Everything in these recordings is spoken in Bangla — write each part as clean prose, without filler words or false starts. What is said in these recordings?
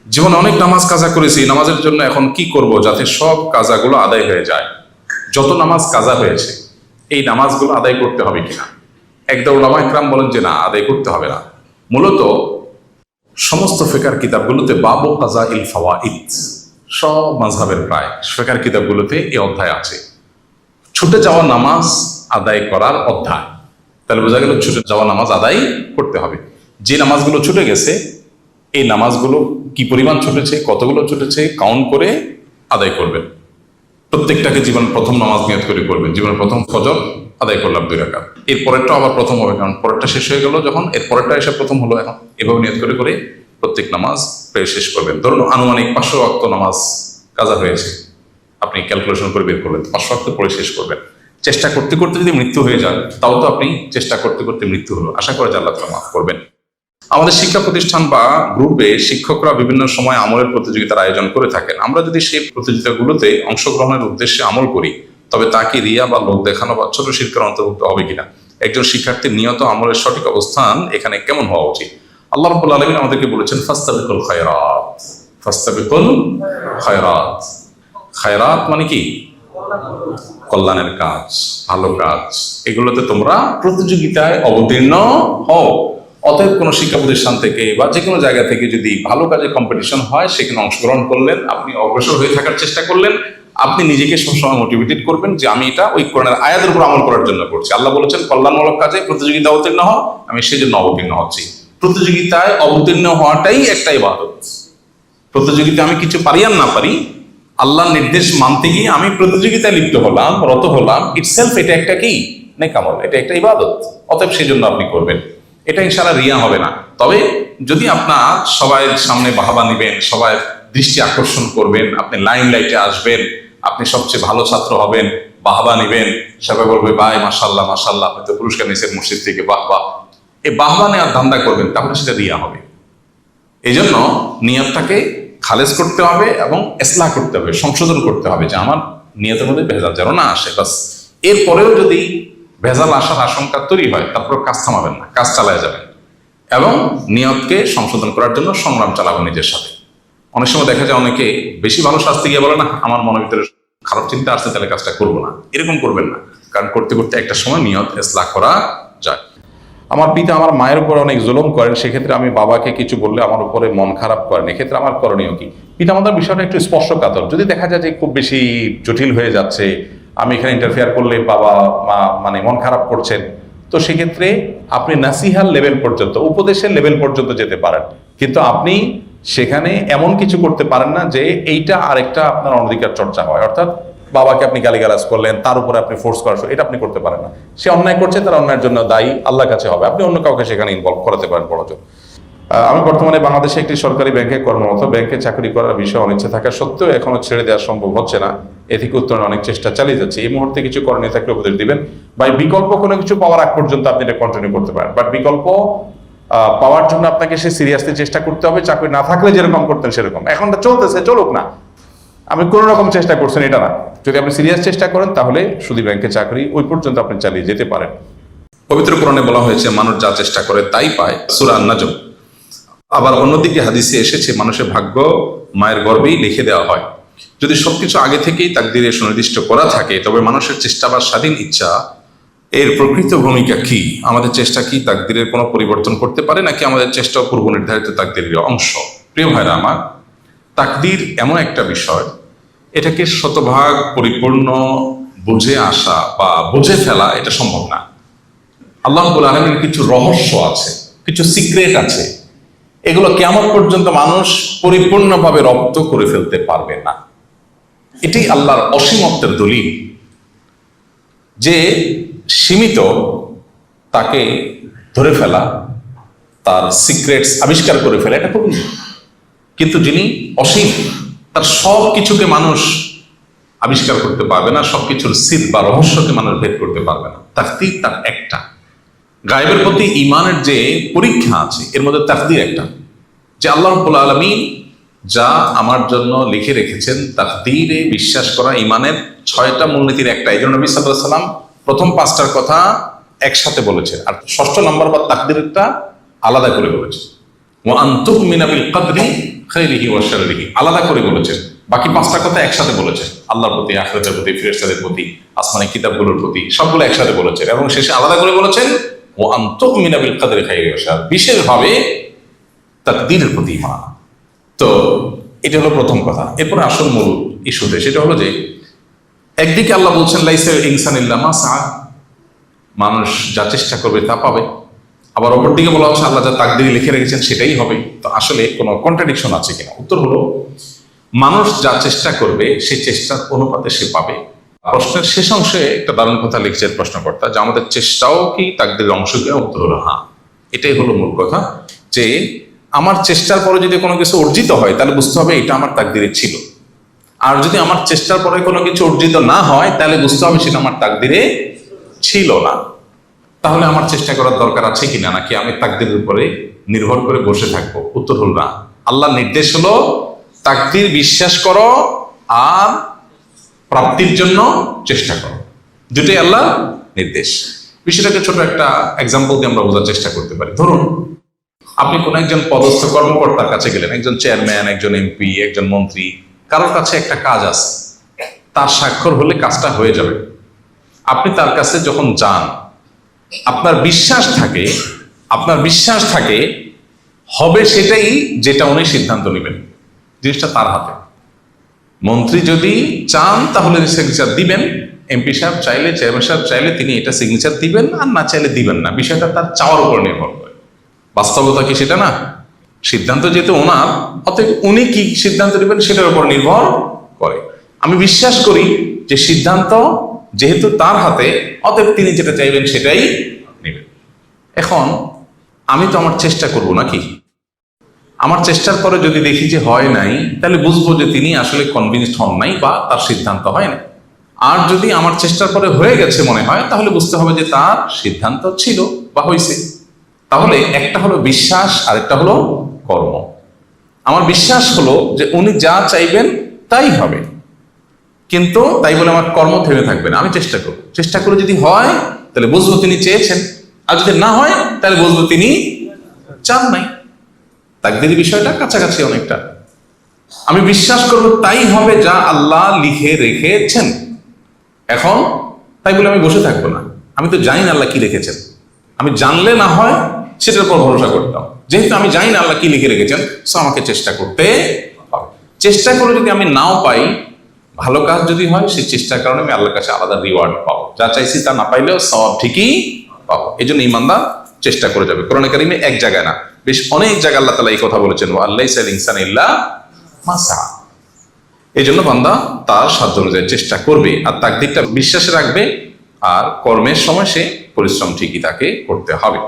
জীবনে অনেক নামাজ কাজা করেছি, নামাজের জন্য এখন কি করব যাতে সব কাজাগুলো আদায় হয়ে যায়। যত নামাজ কাজা হয়েছে এই নামাজগুলো আদায় করতে হবে কিনা। একদল উলামা ইকরাম বলেন যে না, আদায় করতে হবে না। মূলত সমস্ত ফিকহের কিতাবগুলোতে বাবু কাজা ইল ফাওয়াইদ, সব মাযহাবের প্রায় ফিকহের কিতাবগুলোতে এই অধ্যায় আছে, ছুটে যাওয়া নামাজ আদায় করার অধ্যায়। তাহলে বোঝা গেল ছুটে যাওয়া নামাজ আদায় করতে হবে। যে নামাজগুলো ছুটে গেছে এই নামাজগুলো কি পরিমাণ ছুটেছে, কতগুলো ছুটেছে কাউন্ট করে আদায় করবেন। প্রত্যেকটাকে জীবনের প্রথম নামাজ নিয়ত করে করবেন। জীবনের প্রথম ফজর আদায় করলাম 2 রাকাত, এর পরেরটা আবার প্রথম হবে, কারণ পরেরটা শেষ হয়ে গেল যখন, এর পরেরটা এসে প্রথম হলো। এখন এভাবে নিয়ত করে করে প্রত্যেক নামাজ প্রায় শেষ করবেন। ধরুন আনুমানিক 500 ওয়াক্ত নামাজ কাজা হয়েছে, আপনি ক্যালকুলেশন করে বের করবেন, 500 ওয়াক্ত পড়ে শেষ করবেন। চেষ্টা করতে করতে যদি মৃত্যু হয়ে যায় তাও তো আপনি চেষ্টা করতে করতে মৃত্যু হলো, আশা করে যে আল্লাহ তাআলা মাফ করবেন। আমাদের শিক্ষা প্রতিষ্ঠান বা গ্রুপে শিক্ষকরা বিভিন্ন সময় আমলের প্রতিযোগিতার আয়োজন করে থাকেন। আমরা যদি সেই প্রতিযোগিতাগুলোতে অংশগ্রহণের উদ্দেশ্যে আমল করি তবে তা কি রিয়া বা লোক দেখানো বা ছোট শিরকের অন্তর্ভুক্ত হবে কিনা। একজন শিক্ষার্থীর নিয়ত আমলের সঠিক অবস্থান এখানে কেমন হওয়া উচিত। আল্লাহ রাব্বুল আলামিন আমাদেরকে বলেছেন ফাস্তাবিকুল খায়রাত, ফাস্তাবিকুল খায়রাত। খায়রাত মানে কি? কল্যাণের কাজ, ভালো কাজ, এগুলোতে তোমরা প্রতিযোগিতায় অবতীর্ণ হও। অতএব কোনো শিক্ষা প্রতিষ্ঠান থেকে বা যে কোনো জায়গা থেকে যদি ভালো কাজে কম্পিটিশন হয় সেখানে অংশগ্রহণ করলেন, আপনি অগ্রসর হয়ে থাকার চেষ্টা করলেন, আপনি নিজেকে সবসময় মোটিভেটেড করবেন যে আমি এটা ওই কোরআনের আয়াতের উপর আমল করার জন্য করছি। আল্লাহ বলেছেন কল্যাণমূলক কাজে প্রতিযোগিতা অবতীর্ণ হও, আমি সেই জন্য অবতীর্ণ হচ্ছি। প্রতিযোগিতায় অবতীর্ণ হওয়াটাই একটা ইবাদত। প্রতিযোগিতা আমি কিছু পারি আর না পারি, আল্লাহর নির্দেশ মানতে গিয়ে আমি প্রতিযোগিতায় লিপ্ত হলাম, রত হলাম, ইটসেলফ এটা একটা কি নেক আমল, এটা একটা ইবাদত। অতএব সেই জন্য আপনি করবেন, এটা ইনশাআল্লাহ রিয়া হবে না। তবে যদি আপনার সবাই সামনে বাহবা নেবেন, সবাই দৃষ্টি আকর্ষণ করবেন, আপনি লাইন লাইটে আসবেন, আপনি সবচেয়ে ভালো ছাত্র হবেন, বাহবা নেবেন, সবাই বলবে ভাই মাশাআল্লাহ মাশাআল্লাহ, আপনি তো পুরস্কার নিয়েছেন মসজিদ থেকে, বাহ বাহ, এই বাহবা নেওয়ার ধান্দা করবেন, তাহলে সেটা রিয়া হবে। এই জন্য নিয়তটাকে খালেজ করতে হবে এবং ইসলাহ করতে হবে, সংশোধন করতে হবে যে আমার নিয়তের মধ্যে ভেজাল যেন না আসে। বাস, এরপরেও যদি ভেজাল আসার আশঙ্কা তৈরি হয় তারপর কাজ থামাবেন না, কাজ চালায় যাবেন এবং নিয়তকে সংশোধন করার জন্য সংগ্রাম চালাবেন নিজের সাথে। অনেক সময় দেখা যায় অনেকে বেশি ভালো শাস্তি গিয়ে বলে না আমার মনের ভিতরে খারাপ চিন্তা আসছে তাহলে কাজটা করবো না, এরকম করবেন না, কারণ করতে করতে একটা সময় নিয়ত ইসলাহ করা যায়। আমার পিতা আমার মায়ের উপর অনেক জুলুম করেন, সেক্ষেত্রে আমি বাবাকে কিছু বললে আমার উপরে মন খারাপ করেন, এক্ষেত্রে আমার করণীয় কি। পিতা আমাদের বিষয়টা একটু স্পর্শকাতর। যদি দেখা যায় যে খুব বেশি জটিল হয়ে যাচ্ছে, আমি এখানে ইন্টারফেয়ার করলে বাবা মা মানে মন খারাপ করছেন, তো সেক্ষেত্রে আপনি নাসিহার লেভেল পর্যন্ত, উপদেশের লেভেল পর্যন্ত যেতে পারেন, কিন্তু আপনি সেখানে এমন কিছু করতে পারেন না যে এইটা আরেকটা আপনার অনধিকার চর্চা হয়। অর্থাৎ বাবাকে আপনি গালিগালাজ করলেন, তার উপরে আপনি ফোর্স করা, এটা আপনি করতে পারেন না। সে অন্যায় করছে, তার অন্যায়ের জন্য দায়ী আল্লাহর কাছে হবে, আপনি অন্য কাউকে সেখানে ইনভলভ করাতে পারেন বড়জোর। আমি বর্তমানে বাংলাদেশে একটি সরকারি ব্যাংকে কর্মরত। ব্যাংকে চাকরি করার বিষয়ে অনিচ্ছা থাকা সত্ত্বেও এখনো ছেড়ে দেওয়া সম্ভব হচ্ছে না। এ থেকে উত্তরণে অনেক চেষ্টা চালিয়ে যাচ্ছে। এই মুহূর্তে কিছু করণীয় থাকলে উপদেশ দিবেন। বা বিকল্প কোনো কিছু পাওয়ার আগ পর্যন্ত আপনি এটা কন্টিনিউ করতে পারেন, বাট বিকল্প পাওয়ার জন্য আপনাকে সে সিরিয়াসলি চেষ্টা করতে হবে। চাকরি না থাকলে যেরকম করতেন সেরকম, এখনটা চলতেছে, চলুক না, আমি কোনো রকম চেষ্টা করছেন এটা না। যদি আপনি সিরিয়াস চেষ্টা করেন তাহলে শুধু ব্যাংকে চাকরি ওই পর্যন্ত আপনি চালিয়ে যেতে পারেন। পবিত্র কোরআনে বলা হয়েছে মানুষ যা চেষ্টা করে তাই পায়, সূরা আন-নাজম। আবার অন্যদিকে হাদিসে এসেছে মানুষের ভাগ্য মায়ের গর্ভেই লিখে দেওয়া হয়। যদি সবকিছু আগে থেকেই তাকদীরে সুনির্দিষ্ট করা থাকে তবে মানুষের চেষ্টা বা স্বাধীন ইচ্ছা এর প্রকৃত ভূমিকা কি? আমাদের চেষ্টা কি তাকদীরের কোনো পরিবর্তন করতে পারে, নাকি আমাদের চেষ্টাও পূর্ব নির্ধারিত তাকদীরের অংশ? প্রিয় ভাইরা আমার, তাকদীর এমন একটা বিষয়, এটাকে শতভাগ পরিপূর্ণ বুঝে আসা বা বুঝে ফেলা এটা সম্ভব না। আল্লাহ রাব্বুল আলামিনের কিছু রহস্য আছে, কিছু সিক্রেট আছে, এগুলো কিয়ামত পর্যন্ত মানুষ পরিপূর্ণভাবে রপ্ত করে ফেলতে পারবে না। এটি আল্লাহর অসীমত্বের দলিল যে সীমিত তাকে ধরে ফেলা, তার সিক্রেটস আবিষ্কার করে ফেলা এটা খুবই, কিন্তু যিনি অসীম তার সব কিছুকে মানুষ আবিষ্কার করতে পারবে না, সবকিছুর সির বা রহস্যকে মানুষ ভেদ করতে পারবে না। তাকদীর তার একটা। গায়েবের প্রতি ঈমানের যে পরীক্ষা আছে এর মধ্যে তাকদীর একটা, যে আল্লাহ রাব্বুল আলামিন যা আমার জন্য লিখে রেখেছেন, তাকদীরে বিশ্বাস করা ঈমানের 6টা মূলনীতির একটা। এই জন্য নবী সাল্লাল্লাহু আলাইহি ওয়াসাল্লাম প্রথম 5টার কথা একসাথে বলেছেন, আর 6ষ্ঠ নম্বর বা তাকদীরটা আলাদা করে বলেছেন। ওয়া আন তুমিনা বিল কদরি খাইরিহি ওয়া শাররিহি, আলাদা করে বলেছেন। বাকি 5টা কথা একসাথে বলেছেন, আল্লাহর প্রতি, আখিরাতের প্রতি, ফেরেশতাদের প্রতি, আসমানি কিতাবগুলোর প্রতি, সবগুলো একসাথে বলেছেন। এবং শেষে আলাদা করে বলেছেন ওয়া আন তুমিনা বিল কদরি খাইরিহি ওয়া শাররিহি, বিশেষভাবে তাকদীরের প্রতি ঈমান। তো এটা হলো প্রথম কথা। এরপর আসল মূল ইস্যুতে, সেটা হলো যে একদিকে আল্লাহ বলছেন লাইসাল ইনসানু ইল্লা মা সা, মানুষ যা চেষ্টা করবে তা পাবে। আবার অপরদিকে বলা হচ্ছে আল্লাহ যা তাকদীরে লিখে রেখেছেন সেটাই হবে। তো আসলে কোনো কন্ট্রাডিকশন আছে কিনা? উত্তর হলো মানুষ যা চেষ্টা করবে সেই চেষ্টার অনুপাতে সে পাবে। প্রশ্নের শেষ অংশে একটা দারুণ কথা লিখছেন প্রশ্নকর্তা, যে আমাদের চেষ্টাও কি তাকদীরের অংশ কিনা? উত্তর হলো হ্যাঁ। এটাই হলো মূল কথা, যে আমার চেষ্টার পরে যদি কোনো কিছু অর্জিত হয় তাহলে বুঝতে হবে এটা আমার তাকদীরে ছিল। আর যদি আমার চেষ্টার পরে কোনো কিছু অর্জিত না হয় তাহলে বুঝতে হবে সেটা আমার তাকদীরে ছিল না। তাহলে আমার চেষ্টা করার দরকার আছে কিনা, নাকি আমি তাকদীরের উপরে নির্ভর করে বসে থাকবো? উত্তর হল না। আল্লাহর নির্দেশ হলো তাকদীর বিশ্বাস করো আর প্রাপ্তির জন্য চেষ্টা করো, দুটোই আল্লাহর নির্দেশ। বিষয়টাকে ছোট একটা এক্সাম্পল দিয়ে আমরা বোঝার চেষ্টা করতে পারি। ধরুন আপনি কোন একজন পদস্থ কর্মকর্তার কাছে গেলেন, একজন চেয়ারম্যান, একজন এমপি, একজন মন্ত্রী, কারোর কাছে একটা কাজ আছে, তার স্বাক্ষর হলে কাজটা হয়ে যাবে। আপনি তার কাছে যখন যান, আপনার বিশ্বাস থাকে হবে সেটাই যেটা উনি সিদ্ধান্ত নেবেন, জিনিসটা তার হাতে। মন্ত্রী যদি চান তাহলে সিগনেচার দিবেন, এমপি সাহেব চাইলে, চেয়ারম্যান সাহেব চাইলে তিনি এটা সিগনেচার দিবেন, আর না চাইলে দিবেন না। বিষয়টা তার চাওয়ার উপর নির্ভর করে। বাস্তবতা কি সেটা না? সিদ্ধান্ত যেহেতু ওনার, অতএব উনি কি সিদ্ধান্ত নেবেন সেটার উপর নির্ভর করে। আমি বিশ্বাস করি যে সিদ্ধান্ত যেহেতু তার হাতে, অতএব তিনি যেটা চাইবেন সেটাই নেবেন। এখন আমি তো আমার চেষ্টা করব নাকি? আমার চেষ্টার পরে যদি দেখি যে হয় নাই, তাহলে বুঝবো যে তিনি আসলে কনভিন্সড হন নাই বা তার সিদ্ধান্ত হয় না। আর যদি আমার চেষ্টার পরে হয়ে গেছে মনে হয়, তাহলে বুঝতে হবে যে তার সিদ্ধান্ত ছিল বা হয়েছে। তাহলে একটা হলো বিশ্বাস আর একটা হলো কর্ম। আমার বিশ্বাস হলো যে উনি যা চাইবেন তাই হবে, কিন্তু তাই বলে আমার কর্ম থেমে থাকবে না। আমি চেষ্টা করব, চেষ্টা করে যদি হয় তাহলে বুঝবো তিনি চেয়েছেন, আর যদি না হয় তাহলে বুঝবো তিনি চান নাই। তাকদীরের বিষয়টা কাছাকাছি অনেকটা। আমি বিশ্বাস করব তাই হবে যা আল্লাহ লিখে রেখেছেন। এখন তাই বলে আমি বসে থাকবো না, আমি তো জানি না আল্লাহ কি রেখেছেন। আমি জানলে না হয় সেটার উপর ভরসা করতাম। যেহেতু আমি জানি না আল্লাহ কি লিখে রেখেছেন, সো আমাকে চেষ্টা করতে হবে। চেষ্টা করে যদি আমি নাও পাই, ভালো কাজ যদি হয়, সেই চেষ্টার কারণে আমি আল্লাহর কাছে আলাদা রিওয়ার্ড পাবো। যা চাইছি তা না পাইলেও সওয়াব ঠিকই পাবো। এই জন্য ঈমানদার চেষ্টা করে যাবে। কোরআনে কারিমে এক জায়গায় না, বেশ অনেক জায়গায় আল্লাহ তাআলা এই কথা বলেছেন, ওয়া লাইসাল ইনসানু ইল্লা মা সা। এই জন্য বান্দা তার সাধ্য অনুযায়ী চেষ্টা করবে, আর তাকদীরটা বিশ্বাসে রাখবে, আর কর্মের সময় সে পরিশ্রম ঠিকই তাকে করতে হবে।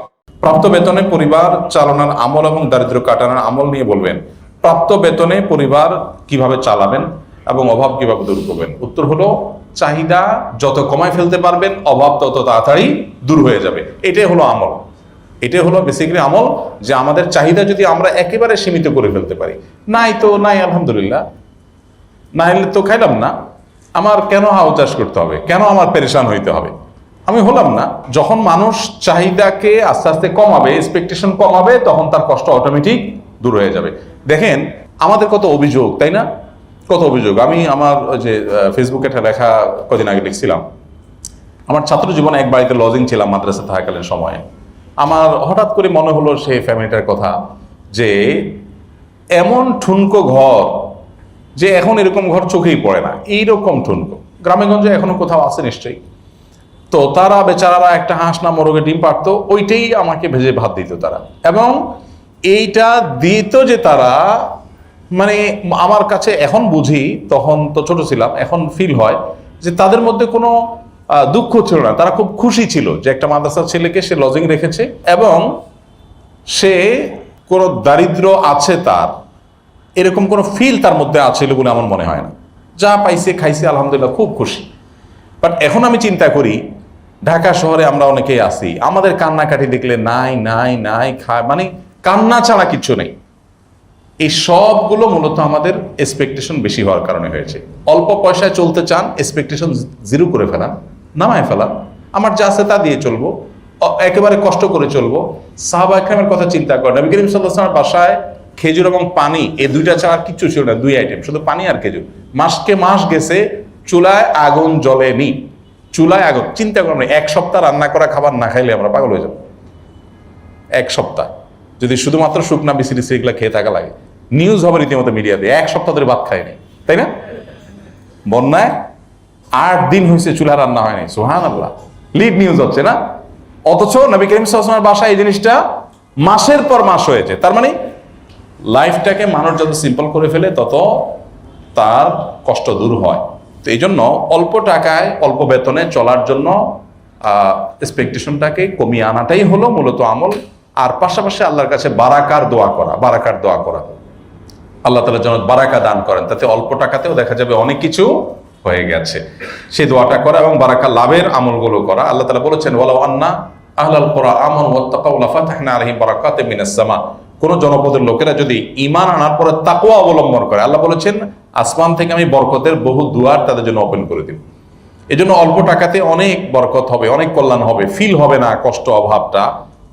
প্রাপ্ত বেতনে পরিবার চালানোর আমল এবং দারিদ্র্য কাটানোর আমল নিয়ে বলবেন। প্রাপ্ত বেতনে পরিবার কিভাবে চালাবেন এবং অভাব কিভাবে দূর করবেন? উত্তর হলো চাহিদা যত কমায় ফেলতে পারবেন, অভাব তত তাড়াতাড়ি দূর হয়ে যাবে। এটাই হলো আমল, এটাই হলো বেসিক্যালি আমল, যে আমাদের চাহিদা যদি আমরা একেবারে সীমিত করে ফেলতে পারি। নাই তো নাই, আলহামদুলিল্লাহ, না হলে তো খাইলাম না, আমার কেন হাও চাষ করতে হবে, কেন আমার পেরেশান হইতে হবে, আমি হলাম না। যখন মানুষ চাহিদাকে আস্তে আস্তে কমাবে, এক্সপেকটেশন কমাবে, তখন তার কষ্ট অটোমেটিক দূর হয়ে যাবে। দেখেন আমাদের কত অভিযোগ, তাই না? কত অভিযোগ। আমি আমার যে ফেসবুকে একটা লেখা কদিন আগে লিখছিলাম, আমার ছাত্র জীবনে এক বাড়িতে লজিং ছিলাম মাদ্রাসা থাকাকালীন সময়ে। আমার হঠাৎ করে মনে হলো সেই ফ্যামিলিটার কথা, যে এমন ঠুনকো ঘর, যে এখন এরকম ঘর চোখেই পড়ে না, এইরকম ঠুনকো গ্রামেগঞ্জে এখনো কোথাও আছে নিশ্চয়ই। তো তারা বেচারারা একটা হাঁস না মোরগে ডিম পারতো, ওইটাই আমাকে ভেজে ভাত দিত তারা, এবং এইটা দিত যে তারা, মানে আমার কাছে এখন বুঝি, তখন তো ছোট ছিলাম, এখন ফিল হয় যে তাদের মধ্যে কোনো দুঃখ ছিল না, তারা খুব খুশি ছিল যে একটা মাদ্রাসার ছেলেকে সে লজিং রেখেছে, এবং সে কোনো দারিদ্র আছে তার, এরকম কোনো ফিল তার মধ্যে আছে বলে আমার মনে হয় না। যা পাইছে খাইছে আলহামদুলিল্লাহ, খুব খুশি। বাট এখন আমি চিন্তা করি, ঢাকা শহরে আমরা অনেকেই আছি, আমাদের কান্নাকাটি দেখলে নাই নাই নাই খায়, মানে কান্না ছাড়া কিছু নেই। এই সবগুলো মূলত আমাদের এক্সপেকটেশন বেশি হওয়ার কারণে হয়েছে। অল্প পয়সায় চলতে চান, এক্সপেকটেশন জিরো করে ফেলান, নামায় ফেলান, আমার যা আছে তা দিয়ে চলবো, একেবারে কষ্ট করে চলবো। সাহাবা একরামের কথা চিন্তা করেন, নবী করিম সাল্লাল্লাহু আলাইহি ওয়াসাল্লামের বাসায় খেজুর এবং পানি, এই দুইটা ছাড়া আর কিচ্ছু ছিল না, দুই আইটেম, শুধু পানি আর খেজুর। মাসকে মাস গেছে, চুলায় আগুন জ্বলেনি, চুলায় আগুন। চিন্তা করেন, এক সপ্তাহ রান্না করা খাবার না খাইলে আমরা পাগল হয়ে যাব। এক সপ্তাহ যদি শুধুমাত্র শুকনা বিসিরি এগুলা খেয়ে থাকা লাগে, নিউজ হবে রীতিমতো মিডিয়াতে, এক সপ্তাহ ধরে ভাত খায়নি, তাই না? বন্যায় 8 দিন হয়েছে চুলা রান্না হয়নি, সুবহানাল্লাহ, লিড নিউজ হচ্ছে না? অথচ নবী করিম সাল্লাল্লাহু আলাইহি ওয়াসাল্লামের বাসায় এই জিনিসটা মাসের পর মাস হয়েছে। তার মানে লাইফটাকে মানুষ যত সিম্পল করে ফেলে তত তার কষ্ট দূর হয়। তো এই জন্য অল্প টাকায় অল্প বেতনে চলার জন্য এক্সপেকটেশনটাকে কমিয়ে আনাটাই হলো মূলত আমল। আর পাশাপাশি আল্লাহর কাছে বারাকার দোয়া করা, বারাকার দোয়া করা, আল্লাহ তাআলা যেন বারাকা দান করেন, তাতে অল্প টাকাতেও দেখা যাবে অনেক কিছু হয়ে গেছে। সেই দোয়াটা করা এবং বারাকা লাভের আমলগুলো করা। আল্লাহ তাআলা বলেছেন, ওয়ালাউ আন্না আহলাল কুরা আমানু ওয়াত্তাকাউ লাফাতাহনা আলাইহিম বারাকাতিম মিনাস সামা। কোন জনপদের লোকেরা যদি ঈমান আনার পরে তাকওয়া অবলম্বন করে, আল্লাহ বলেছেন আসমান থেকে আমি বরকতের বহু দুয়ার তাদের জন্য ওপেন করে দিব। এই জন্য অল্প টাকাতে অনেক বরকত হবে, অনেক কল্যাণ হবে, ফিল হবে না কষ্ট অভাবটা,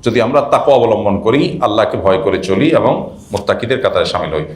যদি আমরা তাকওয়া অবলম্বন করি, আল্লাহকে ভয় করে চলি এবং মুত্তাকিদের কাতারে শামিল হই।